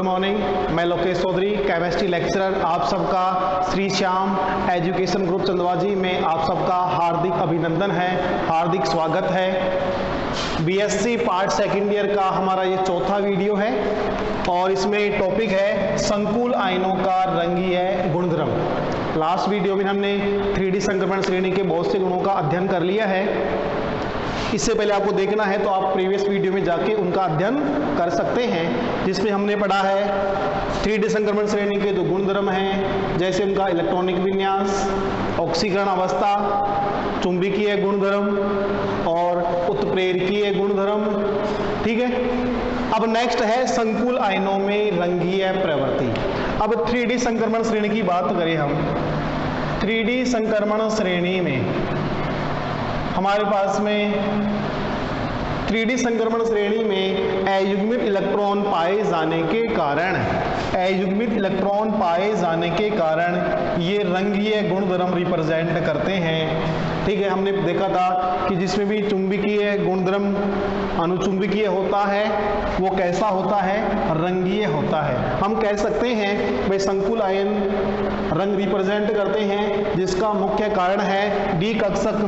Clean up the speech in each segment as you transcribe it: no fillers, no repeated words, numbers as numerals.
Morning, मैं Lokesh Chaudhary, chemistry lecturer, आप सबका श्री श्याम एजुकेशन ग्रुप चंदवाजी में आप सबका हार्दिक अभिनंदन है, हार्दिक स्वागत है। बीएससी पार्ट सेकेंड ईयर का हमारा ये चौथा वीडियो है और इसमें टॉपिक है संकुल आयनों का रंगीय गुणधर्म। लास्ट वीडियो में हमने 3D संक्रमण श्रेणी के बहुत से गुणों का अध्ययन कर लिया है। इससे पहले आपको देखना है तो आप प्रीवियस वीडियो में जाके उनका अध्ययन कर सकते हैं, जिसमें हमने पढ़ा है 3D संक्रमण श्रेणी के जो गुणधर्म हैं, जैसे उनका इलेक्ट्रॉनिक विन्यास, ऑक्सीकरण अवस्था, चुंबकीय गुणधर्म और उत्प्रेरकीय गुणधर्म। ठीक है, अब नेक्स्ट है संकुल आयनों में रंगीय प्रवृत्ति। अब 3D संक्रमण श्रेणी की बात करें हम, 3D संक्रमण श्रेणी में हमारे पास में 3D संक्रमण श्रेणी में अयुग्मित इलेक्ट्रॉन पाए जाने के कारण ये रंगीय गुणधर्म रिप्रेजेंट करते हैं। ठीक है, हमने देखा था कि जिसमें भी चुंबकीय गुणधर्म अनुचुंबकीय होता है वो कैसा होता है, रंगीय होता है। हम कह सकते हैं भाई संकुल आयन रंग रिप्रेजेंट करते हैं, जिसका मुख्य कारण है डी कक्षक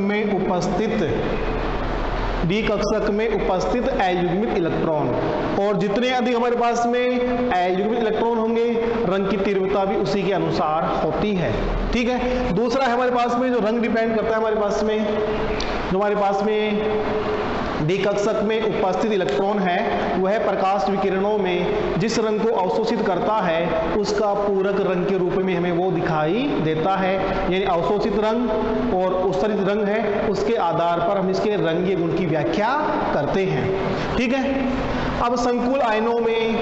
में उपस्थित अयुग्मित इलेक्ट्रॉन, और जितने अधिक हमारे पास में अयुग्मित इलेक्ट्रॉन होंगे रंग की तीव्रता भी उसी के अनुसार होती है। ठीक है, दूसरा है हमारे पास में जो रंग डिपेंड करता है हमारे पास में डी कक्षक में उपस्थित इलेक्ट्रॉन है, वह प्रकाश विकिरणों में जिस रंग को अवशोषित करता है उसका पूरक रंग के रूप में हमें वो दिखाई देता है। यानी अवशोषित रंग और उत्सर्जित रंग है, उसके आधार पर हम इसके रंगीय गुण की व्याख्या करते हैं। ठीक है, अब संकुल आयनों में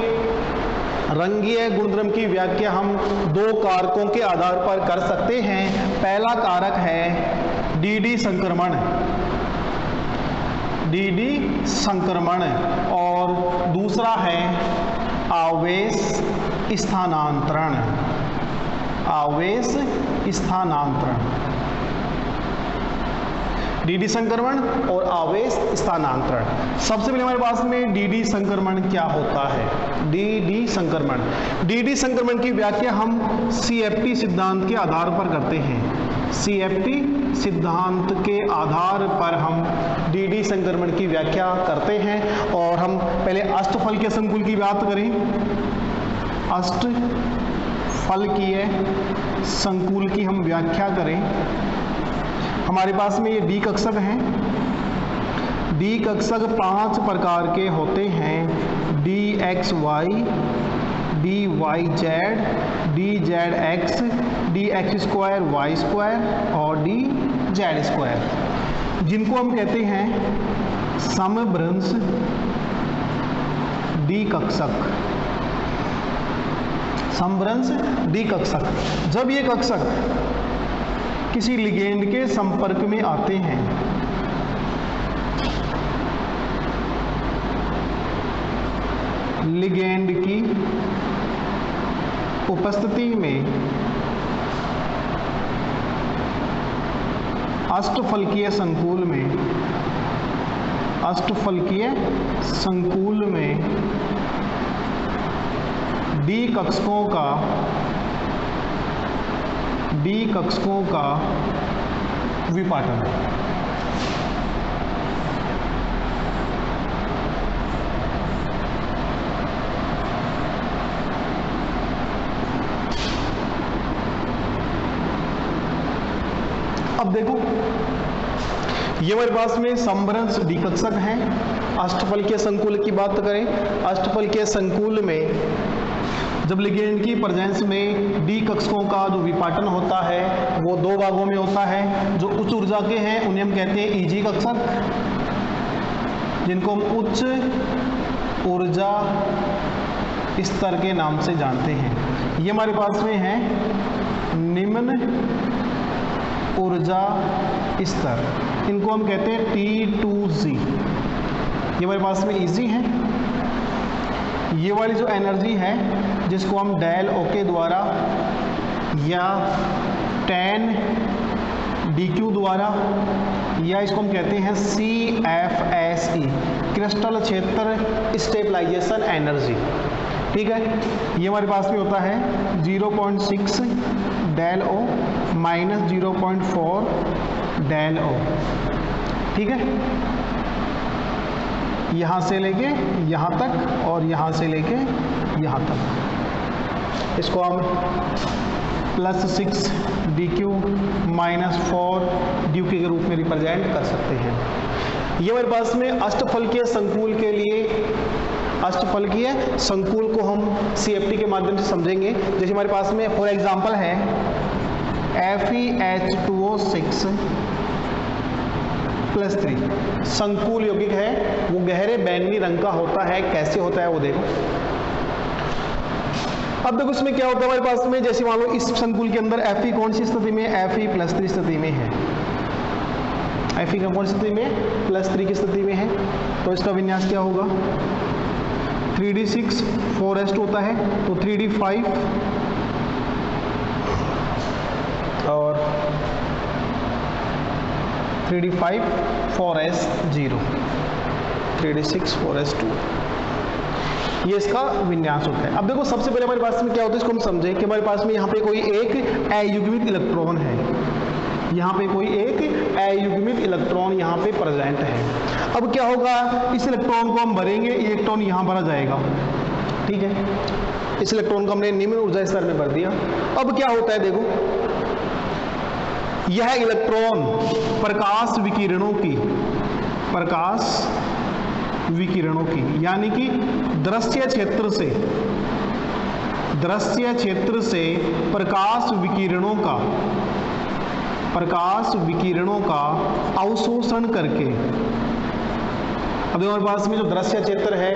रंगीय गुणधर्म की व्याख्या हम दो कारकों के आधार पर कर सकते हैं। पहला कारक है डी संक्रमण और दूसरा है आवेश स्थानांतरण। डी संक्रमण और आवेश स्थानांतरण। सबसे पहले हमारे पास में डी संक्रमण क्या होता है। डी संक्रमण की व्याख्या हम CFT सिद्धांत के आधार पर करते हैं। CFT सिद्धांत के आधार पर हम डी संक्रमण की व्याख्या करते हैं। और हम पहले अष्टफलकीय संकुल की बात करें, अष्टफलकीय संकुल की हम व्याख्या करें। हमारे पास में ये डी कक्षक हैं। डी कक्षक 5 प्रकार के होते हैं, DXY, DYZ, DZX, DX2, Y2 और DZ2, जिनको हम कहते हैं समभ्रंश डी कक्षक। जब ये कक्षक किसी लिगेंड के संपर्क में आते हैं, लिगेंड की उपस्थिति में अष्टफलकीय संकुल में डी कक्षकों का विपाटन। अब देखो, ये हमारे पास में समभ्रंश डी कक्षक हैं। अष्टफलकीय संकुल की बात करें, अष्टफलकीय संकुल में जब लिगेंड की प्रेजेंस में डी कक्षकों का जो विपाटन होता है वो दो भागों में होता है। जो उच्च ऊर्जा के हैं उन्हें हम कहते हैं EG कक्षक, जिनको हम उच्च ऊर्जा स्तर के नाम से जानते हैं। ये हमारे पास में है निम्न ऊर्जा स्तर, इनको हम कहते हैं T2Z। ये हमारे पास में EG है। ये वाली जो एनर्जी है जिसको हम डेल ओके द्वारा या 10 DQ द्वारा, या इसको हम कहते हैं CFSE, क्रिस्टल क्षेत्र स्टेबलाइजेशन एनर्जी। ठीक है, ये हमारे पास में होता है 0.6 डेल ओ माइनस 0.4 डेल ओ। ठीक है, यहाँ से लेके यहाँ तक और यहाँ से लेके यहाँ तक, इसको हम +6 dq माइनस 4 dq के रूप में रिप्रेजेंट कर सकते हैं। ये हमारे पास में अष्टफलकीय संकुल के लिए, अष्टफलकीय संकुल को हम CFT के माध्यम से समझेंगे। जैसे हमारे पास में फॉर एग्जांपल है FeH2O6 +3 संकुल यौगिक है, वो गहरे बैंगनी रंग का होता है। कैसे होता है वो देखो। अब देखो इसमें क्या होता है हमारे पास में, जैसे मान लो इस संकुल के अंदर Fe कौन सी स्थिति में, Fe+3 स्थिति में है। Fe का कौन सी स्थिति में, +3 की स्थिति में है। तो इसका विन्यास क्या होगा, 3d6 4s2 होता है, तो 3d5 और 3d5 4s0, 3d6 4s2, ये इसका विन्यास होता है। अब देखो सबसे पहले हमारे पास में क्या होता है, इसको हम समझे कि हमारे पास में यहाँ पे कोई एक अयुग्मित इलेक्ट्रॉन है, यहाँ पे कोई एक अयुग्मित इलेक्ट्रॉन यहाँ पे प्रेजेंट है। अब क्या होगा, इस इलेक्ट्रॉन को हम भरेंगे, ये इलेक्ट्रॉन यहाँ भरा जाएगा। ठीक है, इस इलेक्ट्रॉन को हमने निम्न ऊर्जा स्तर में भर दिया। अब क्या होता है देखो, यह इलेक्ट्रॉन प्रकाश विकिरणों की यानी कि दृश्य क्षेत्र से प्रकाश विकिरणों का अवशोषण करके, अब हमारे पास में जो दृश्य क्षेत्र है,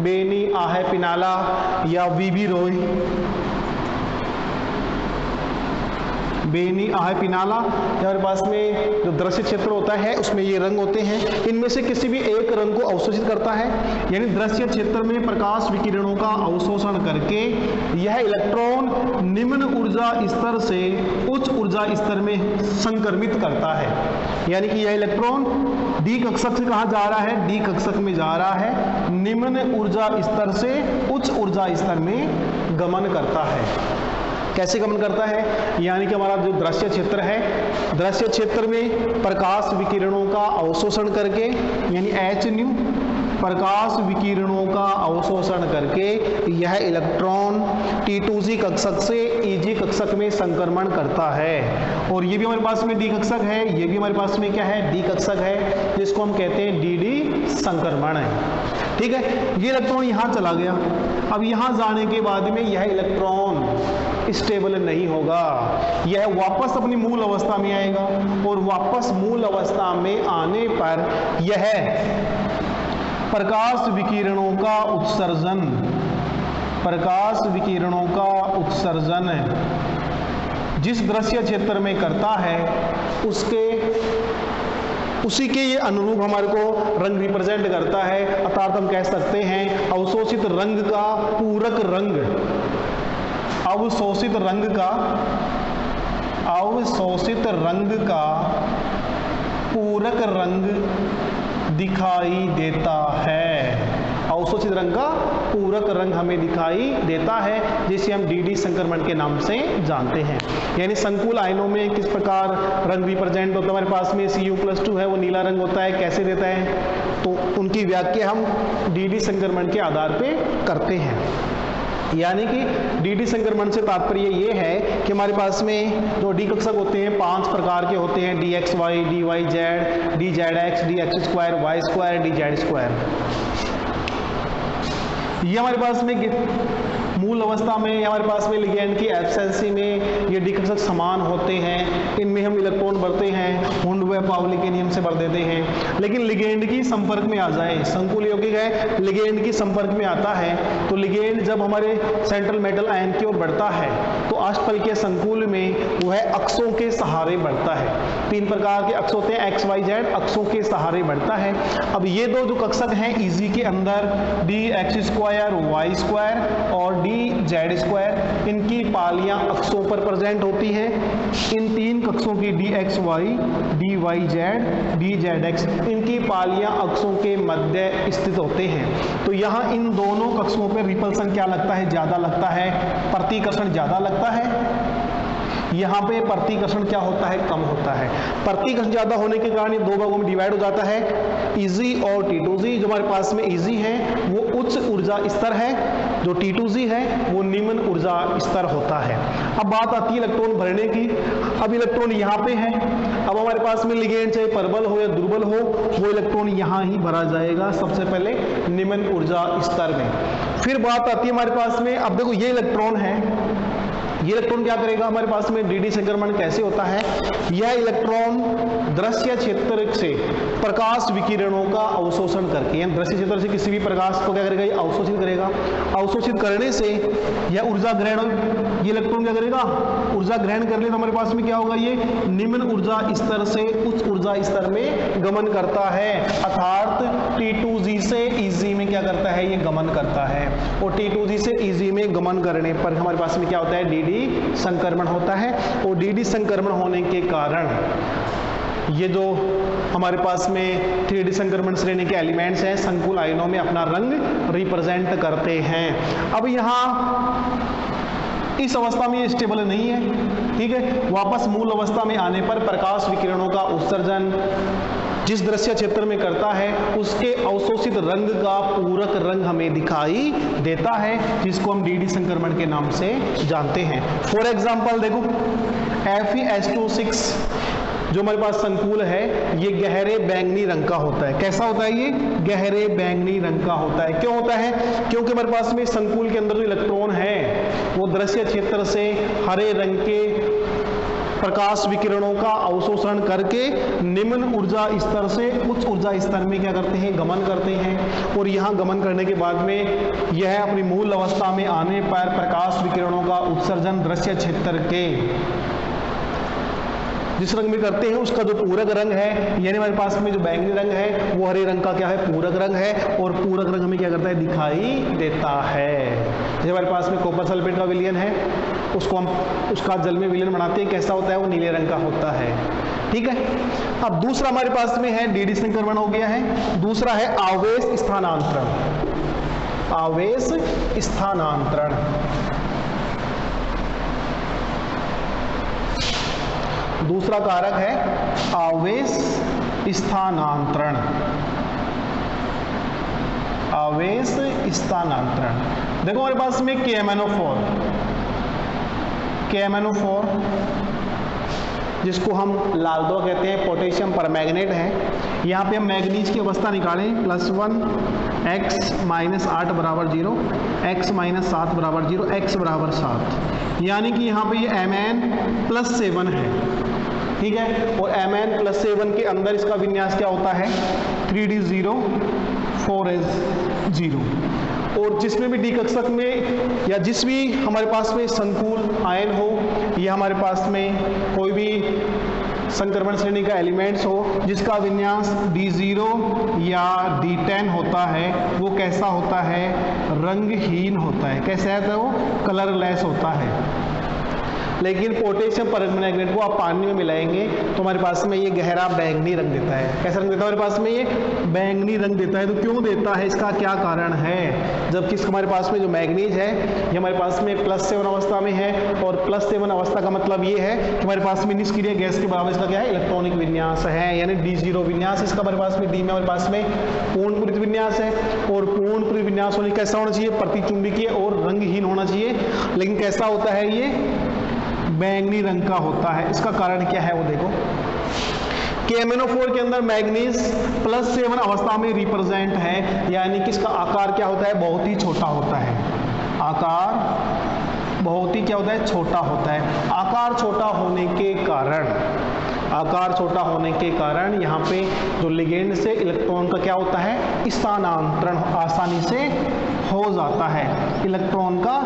बेनी, आहे, पिनाला या वीबी रॉय, बेनी, आहे, पिनाला, हमारे पास में जो दृश्य क्षेत्र होता है उसमें ये रंग होते हैं। इनमें से किसी भी एक रंग को अवशोषित करता है, यानी दृश्य क्षेत्र में प्रकाश विकिरणों का अवशोषण करके यह इलेक्ट्रॉन निम्न ऊर्जा स्तर से उच्च ऊर्जा स्तर में संक्रमित करता है। यानी कि यह इलेक्ट्रॉन डी कक्षक से कहाँ जा रहा है, डी कक्षक में जा रहा है, निम्न ऊर्जा स्तर से उच्च ऊर्जा स्तर में गमन करता है। कैसे गमन करता है, यानी कि हमारा जो दृश्य क्षेत्र है, दृश्य क्षेत्र में प्रकाश विकिरणों का अवशोषण करके, यानी hν, प्रकाश विकिरणों का अवशोषण करके यह इलेक्ट्रॉन T2g कक्षक से Eg कक्षक में संक्रमण करता है। और ये भी हमारे पास में डी कक्षक है, ये भी हमारे पास में क्या है, डी कक्षक है, जिसको हम कहते हैं dd संक्रमण है। ठीक है, ये इलेक्ट्रॉन यहाँ चला गया। अब यहाँ जाने के बाद में यह इलेक्ट्रॉन स्टेबल नहीं होगा, यह वापस अपनी मूल अवस्था में आएगा, और वापस मूल अवस्था में आने पर यह प्रकाश विकिरणों का उत्सर्जन जिस दृश्य क्षेत्र में करता है उसी के ये अनुरूप हमारे को रंग रिप्रेजेंट करता है। अर्थात हम कह सकते हैं अवशोषित रंग का पूरक रंग, अवशोषित रंग का पूरक रंग दिखाई देता है। अवशोषित रंग का पूरक रंग हमें दिखाई देता है, जिसे हम dd संक्रमण के नाम से जानते हैं। यानी संकुल आयनों में किस प्रकार रंग रिप्रेजेंट होता है, हमारे पास में Cu+2 है, वो नीला रंग होता है। कैसे देता है, तो उनकी व्याख्या हम dd संक्रमण के आधार पे करते हैं। यानी कि dd संक्रमण से तात्पर्य ये है कि हमारे पास में जो डी कक्षक होते हैं 5 प्रकार के होते हैं, dxy, dyz, dzx, dx2, y2, dz2। ये हमारे पास में मूल अवस्था में, हमारे पास में लिगेंड की एब्सेंसी में ये डी कक्षक समान होते हैं। इनमें हम इलेक्ट्रॉन भरते हैं, हुंड व पाउली के नियम से भर देते हैं। लेकिन लिगेंड की संपर्क में आ जाए, संकुल यौगिक है, लिगेंड की संपर्क में आता है, तो लिगेंड जब हमारे सेंट्रल मेटल आयन की ओर बढ़ता है तो अष्टफलकीय संकुल में वह अक्षों के सहारे बढ़ता है। 3 प्रकार के अक्ष होते हैं, एक्स वाई जेड, अक्षों के सहारे बढ़ता है। अब ये दो जो कक्षक हैं इजी के अंदर D X square Y square और डी जेड स्क्वायर, इनकी पालियां अक्षों पर प्रेजेंट होती हैं। इन 3 कक्षों की d x y, d y z, d z x, इनकी पालियां अक्षों के मध्य स्थित होते हैं। तो यहाँ इन दोनों कक्षों पर रिपल्सन क्या लगता है, ज्यादा लगता है, प्रतिकर्षण ज्यादा लगता है। यहाँ पे प्रतिकर्षण क्या होता है, कम होता है। प्रतिकर्षण ज्यादा होने के कारण ये दो भागों में डिवाइड हो जाता है, इजी और T2Z। जो हमारे पास में इजी है वो उच्च ऊर्जा स्तर है, जो T2Z है वो निम्न ऊर्जा स्तर होता है। अब बात आती है इलेक्ट्रॉन भरने की। अब इलेक्ट्रॉन यहाँ पे है, अब हमारे पास में लिगेंड चाहे प्रबल हो या दुर्बल हो, वो इलेक्ट्रॉन यहाँ ही भरा जाएगा सबसे पहले निम्न ऊर्जा स्तर में। फिर बात आती है हमारे पास में, अब देखो ये इलेक्ट्रॉन है, ये इलेक्ट्रॉन क्या करेगा, हमारे पास में डी संक्रमण कैसे होता है, यह इलेक्ट्रॉन दृश्य क्षेत्र से प्रकाश विकिरणों का अवशोषण करके, यानी दृश्य क्षेत्र से किसी भी प्रकाश को क्या करेगा, ये अवशोषित करेगा। अवशोषित करने से यह ऊर्जा ग्रहण, ये इलेक्ट्रॉन क्या करेगा, ऊर्जा ग्रहण कर ले, तो हमारे पास में क्या होगा, ये निम्न ऊर्जा स्तर से उच्च ऊर्जा स्तर में गमन करता है। अर्थात T2Z से EZ में क्या करता है, ये गमन करता है। और T2Z से EZ में गमन करने पर हमारे पास में क्या होता है, DD संक्रमण होता है। और DD संक्रमण होने के कारण ये जो हमारे पास में 3D संक्रमण श्रेणी के एलिमेंट्स हैं संकुल आयनों में अपना रंग रिप्रेजेंट करते हैं। अब यहाँ इस अवस्था में ये स्टेबल नहीं है, ठीक है। वापस मूल अवस्था में आने पर प्रकाश विकिरणों का उत्सर्जन जिस दृश्य क्षेत्र में करता है उसके अवशोषित रंग का पूरक रंग हमें दिखाई देता है, जिसको हम DD संक्रमण के नाम से जानते हैं। फॉर एग्जाम्पल देखो Fe2S6 जो हमारे पास संकुल है, ये गहरे बैंगनी रंग का होता है। कैसा होता है, ये गहरे बैंगनी रंग का होता है। क्यों होता है, क्योंकि हमारे पास में संकुल के अंदर जो इलेक्ट्रॉन है वो दृश्य क्षेत्र से हरे रंग के प्रकाश विकिरणों का अवशोषण करके निम्न ऊर्जा स्तर से उच्च ऊर्जा स्तर में क्या करते हैं, गमन करते हैं। और यहाँ गमन करने के बाद में यह अपनी मूल अवस्था में आने पर प्रकाश विकिरणों का उत्सर्जन दृश्य क्षेत्र के जिस रंग में करते हैं उसका जो पूरक रंग है, यानी हमारे पास में जो बैंगनी रंग है वो हरे रंग का क्या है, पूरक रंग है। और पूरक रंग हमें क्या करता है, दिखाई देता है। जैसे हमारे पास में कॉपर सल्फेट का विलयन है, उसको हम उसका जल में विलयन बनाते हैं, कैसा होता है, वो नीले रंग का होता है, ठीक है। अब दूसरा हमारे पास में है DD संक्रमण हो गया है। दूसरा है आवेश स्थानांतरण। आवेश स्थानांतरण, दूसरा कारक है आवेश स्थानांतरण। आवेश स्थानांतरण, देखो हमारे पास में KMnO4 जिसको हम लाल-2 कहते हैं, पोटेशियम परमैंगनेट है। यहाँ पे हम मैग्नीज की अवस्था निकालें, +1 x - 8 = 0, x - 7 = 0, x = 7, यानी कि यहाँ पे ये Mn+7 है, ठीक है। और Mn+7 के अंदर इसका विन्यास क्या होता है, 3d0 4s0। और जिसमें भी डी कक्षक में या जिस भी हमारे पास में संकुल आयन हो या हमारे पास में कोई भी संक्रमण श्रेणी का एलिमेंट्स हो जिसका विन्यास D0 या D10 होता है, वो कैसा होता है, रंगहीन होता है। कैसा है, तो वो कलरलेस होता है। लेकिन पोटेशियम परमैंगनेट को आप पानी में मिलाएंगे तो हमारे पास में ये गहरा बैंगनी रंग देता है। कैसा रंग देता है, हमारे पास में ये बैंगनी रंग देता है। तो क्यों देता है, इसका क्या कारण है, जबकि हमारे पास में जो मैग्नीज है ये हमारे पास में +7 अवस्था में है। और +7 अवस्था का मतलब ये है कि हमारे पास में निष्क्रिय गैस के बराबर इसका क्या है, इलेक्ट्रॉनिक विन्यास है, यानी D0 विन्यास इसका हमारे पास में। D में हमारे पास में पूर्ण पूरित विन्यास है। और पूर्ण पूरित विन्यास होने कैसा होना चाहिए, प्रतिचुंबकीय और रंगहीन होना चाहिए। लेकिन कैसा होता है, ये बैंगनी रंग का होता है। इसका कारण क्या है वो देखो, KMnO4 के अंदर मैग्नीज +7 अवस्था में रिप्रेजेंट है, यानी कि इसका आकार क्या होता है, बहुत ही छोटा होता है। आकार बहुत ही क्या होता है, छोटा होता है। आकार छोटा होने के कारण यहाँ पे जो लिगेंड से इलेक्ट्रॉन का क्या होता है, स्थानांतरण आसानी से हो जाता है। इलेक्ट्रॉन का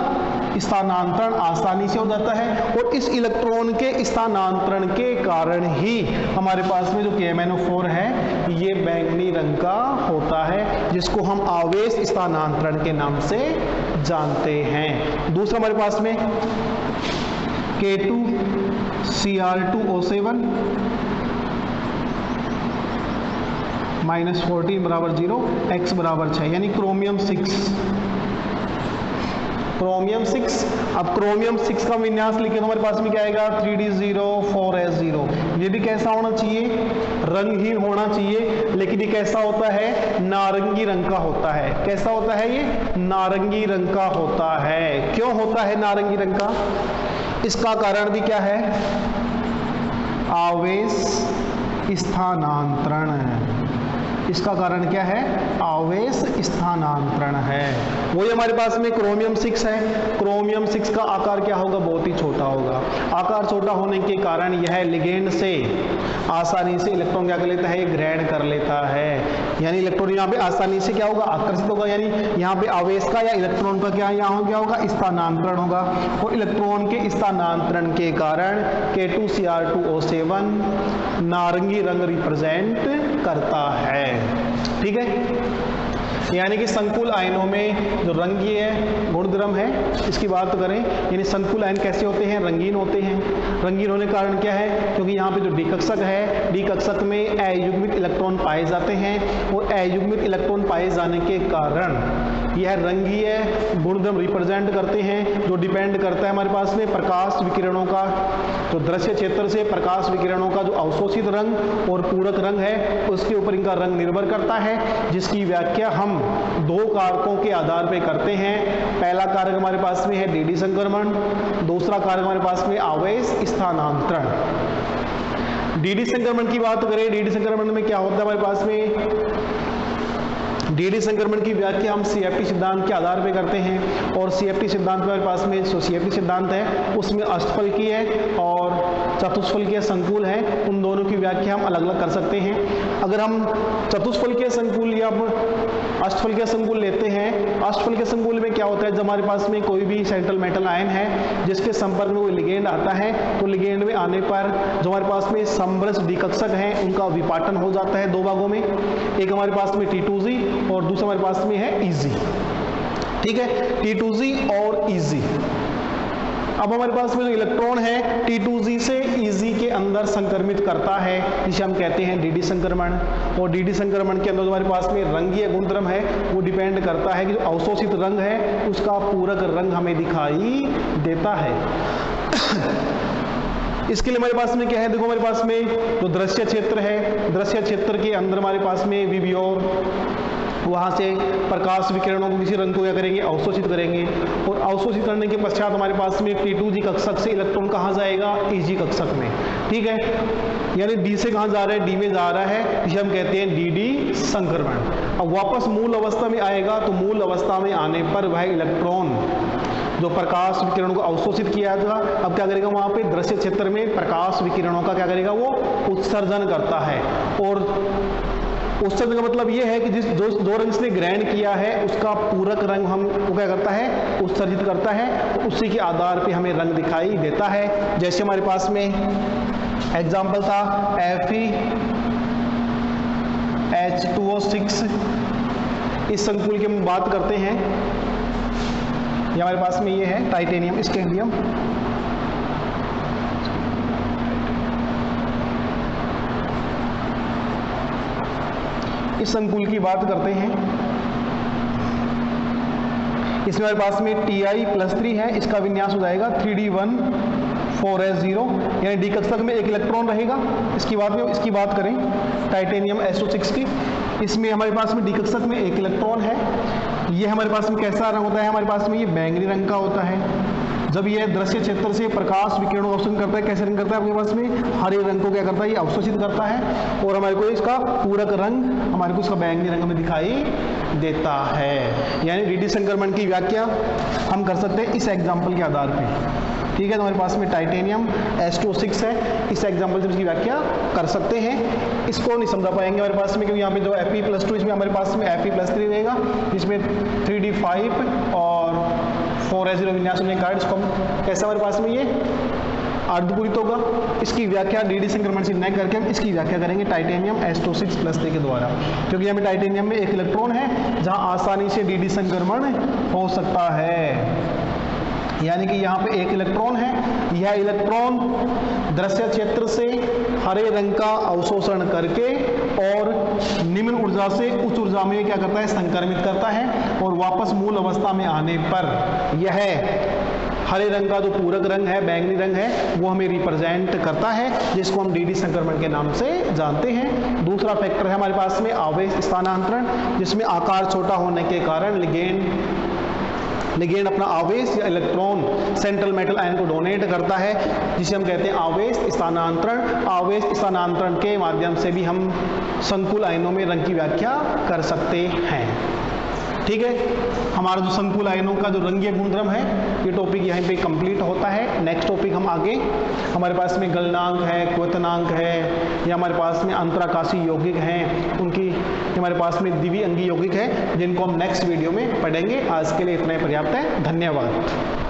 स्थानांतरण आसानी से हो जाता है और इस इलेक्ट्रॉन के स्थानांतरण के कारण ही हमारे पास में जो KMnO4 है ये बैंगनी रंग का होता है, जिसको हम आवेश स्थानांतरण के नाम से जानते हैं। दूसरा हमारे पास में K2Cr2O7 -14 बराबर 0, x बराबर 6, यानी क्रोमियम 6। क्रोमियम 6, अब क्रोमियम 6 का विन्यास लिखे तो हमारे पास में क्या आएगा 3d0 4s0। ये भी कैसा होना चाहिए, रंगहीन होना चाहिए, लेकिन ये कैसा होता है, नारंगी रंग का होता है। कैसा होता है ये, नारंगी रंग का होता है। क्यों होता है नारंगी रंग का, इसका कारण भी क्या है, आवेश स्थानांतरण। इसका कारण क्या है, आवेश स्थानांतरण है। वही हमारे पास में क्रोमियम 6 है। क्रोमियम 6 का आकार क्या होगा, बहुत ही छोटा होगा। आकार छोटा होने के कारण यह लिगेंड से आसानी से इलेक्ट्रॉन क्या कर लेता है, ग्रहण कर लेता है। यानी इलेक्ट्रॉन यहाँ पे आसानी से क्या होगा, आकर्षित होगा। यानी यहाँ पे आवेश का या इलेक्ट्रॉन का क्या यहाँ क्या होगा, स्थानांतरण होगा। और इलेक्ट्रॉन के स्थानांतरण के कारण K2Cr2O7 नारंगी रंग रिप्रेजेंट करता है। ठीक है, यानी कि संकुल आयनों में जो रंगीय गुणधर्म है इसकी बात करें, यानी संकुल आयन कैसे होते हैं, रंगीन होते हैं। रंगीन होने के कारण क्या है, क्योंकि यहाँ पे जो डी कक्षक है, डी कक्षक में अयुग्मित इलेक्ट्रॉन पाए जाते हैं और अयुग्मित इलेक्ट्रॉन पाए जाने के कारण यह रंगीय गुणधर्म रिप्रेजेंट करते हैं, जो डिपेंड करता है हमारे पास में प्रकाश विकिरणों का, तो दृश्य क्षेत्र से प्रकाश विकिरणों का जो अवशोषित रंग और पूरक रंग है उसके ऊपर इनका रंग निर्भर करता है, जिसकी व्याख्या हम दो कारकों के आधार पर करते हैं। पहला कारक हमारे पास में है डी संक्रमण, दूसरा कारक हमारे पास में आवेश स्थानांतरण। डी संक्रमण की बात करें, डी संक्रमण में क्या होता है हमारे पास में, डी संक्रमण की व्याख्या हम CFT सिद्धांत के आधार पर करते हैं। और CFT सिद्धांत हमारे पास में जो CFT सिद्धांत है उसमें अष्टफलकीय है और चतुष्फलकीय संकुल है, उन दोनों की व्याख्या हम अलग अलग कर सकते हैं। अगर हम चतुष्फलकीय संकुल या अष्टफलकीय संकुल लेते हैं, अष्टफलकीय संकुल में क्या होता है, जब हमारे पास में कोई भी सेंट्रल मेटल आयन है जिसके संपर्क में कोई लिगेंड आता है, तो लिगेंड में आने पर जो हमारे पास में समरस डिकक्षक हैं उनका विपाटन हो जाता है दो भागों में, एक हमारे पास में T2G और दूसरा हमारे पास में है EG। ठीक है, T2G और EG। अब हमारे पास में जो इलेक्ट्रॉन है T2G से EG के अंदर संक्रमित करता है, जिसे हम कहते हैं डी संक्रमण। और डी संक्रमण के अंदर हमारे पास में रंगीय गुणधर्म है, वो डिपेंड करता है कि जो अवशोषित रंग है उसका पूरक रंग हमें दिखाई देता है। इसके लिए हमारे पास में क्या है, देखो हमारे पास में जो दृश्य क्षेत्र है, दृश्य क्षेत्र के अंदर हमारे पास में विभव, वहाँ से प्रकाश विकिरणों को किसी रंग को क्या करेंगे, अवशोषित करेंगे। और अवशोषित करने के पश्चात हमारे पास में T2G कक्षक से इलेक्ट्रॉन कहाँ जाएगा, EG कक्षक में। ठीक है, यानी D से कहाँ जा रहा है, D में जा रहा है, जिसे हम कहते हैं DD संक्रमण। अब वापस मूल अवस्था में आएगा, तो मूल अवस्था में आने पर वह इलेक्ट्रॉन जो प्रकाश विकिरणों को अवशोषित किया था, अब क्या करेगा, वहाँ पे दृश्य क्षेत्र में प्रकाश विकिरणों का क्या करेगा, वो उत्सर्जन करता है। और उत्सर्जन का मतलब ये है कि जिस जो रंग इसने ग्रहण किया है उसका पूरक रंग हम वो क्या करता है, उत्सर्जित करता है, तो उसी के आधार पे हमें रंग दिखाई देता है। जैसे हमारे पास में एग्जाम्पल था FeH2O6, इस संकुल की हम बात करते हैं। ये हमारे पास में ये है टाइटेनियम स्कैंडियम, इस संकुल की बात करते हैं। इसमें हमारे पास में Ti+3 है, इसका विन्यास हो जाएगा 3d1 4s0, यानी डी कक्षक में एक इलेक्ट्रॉन रहेगा। इसकी बात करें टाइटेनियम SO6 की, इसमें हमारे पास में डी कक्षक में एक इलेक्ट्रॉन है। ये हमारे पास में कैसा रंग होता है, हमारे पास में ये बैंगनी रंग का होता है। जब ये दृश्य क्षेत्र से प्रकाश विकिरणों को अवशोषित करता है, कैसे रंग करता है, आपके पास में हरे रंग को क्या करता है, ये अवशोषित करता है। और हमारे को इसका पूरक रंग, हमारे को इसका बैंगनी रंग में दिखाई देता है। यानी डी संक्रमण की व्याख्या हम कर सकते हैं इस एग्जाम्पल के आधार पर। ठीक है, तो हमारे पास में टाइटेनियम H2O6 है, इस एग्जाम्पल से इसकी व्याख्या कर सकते हैं। इसको नहीं समझा पाएंगे हमारे पास में, क्योंकि यहाँ पे जो Fe+2, इसमें हमारे पास में Fe+3 रहेगा, जिसमें 3d5 और 4s0 विन्यास ने कार्ड, इसको हम कैसा हमारे पास में ये अर्धपूरित होगा। इसकी व्याख्या डी संक्रमण से न करके हम इसकी व्याख्या करेंगे टाइटेनियम S2+3 के द्वारा, क्योंकि हमें टाइटेनियम में एक इलेक्ट्रॉन है जहां आसानी से डी संक्रमण हो सकता है, यानी कि यहाँ पे एक इलेक्ट्रॉन है। यह इलेक्ट्रॉन दृश्य क्षेत्र से हरे रंग का अवशोषण करके और निम्न ऊर्जा से उच्च ऊर्जा में क्या करता है, संक्रमित करता है, और वापस मूल अवस्था में आने पर यह हरे रंग का जो पूरक रंग है, बैंगनी रंग है, वो हमें रिप्रेजेंट करता है, जिसको हम डी संक्रमण के नाम से जानते हैं। दूसरा फैक्टर है हमारे पास में आवेश स्थानांतरण, जिसमें आकार छोटा होने के कारण लिगेंड अपना आवेश या इलेक्ट्रॉन सेंट्रल मेटल आयन को डोनेट करता है, जिसे हम कहते हैं आवेश स्थानांतरण। आवेश स्थानांतरण के माध्यम से भी हम संकुल आयनों में रंग की व्याख्या कर सकते हैं। ठीक है, हमारा जो संकुल आयनों का जो रंगीय गुणधर्म है, ये टॉपिक यहीं पे कंप्लीट होता है। नेक्स्ट टॉपिक हम आगे, हमारे पास में गलनांक है, क्वथनांक है, या हमारे पास में अंतराकाशी यौगिक हैं, उनकी हमारे पास में द्विअंगी यौगिक है, जिनको हम नेक्स्ट वीडियो में पढ़ेंगे। आज के लिए इतना ही पर्याप्त है। धन्यवाद।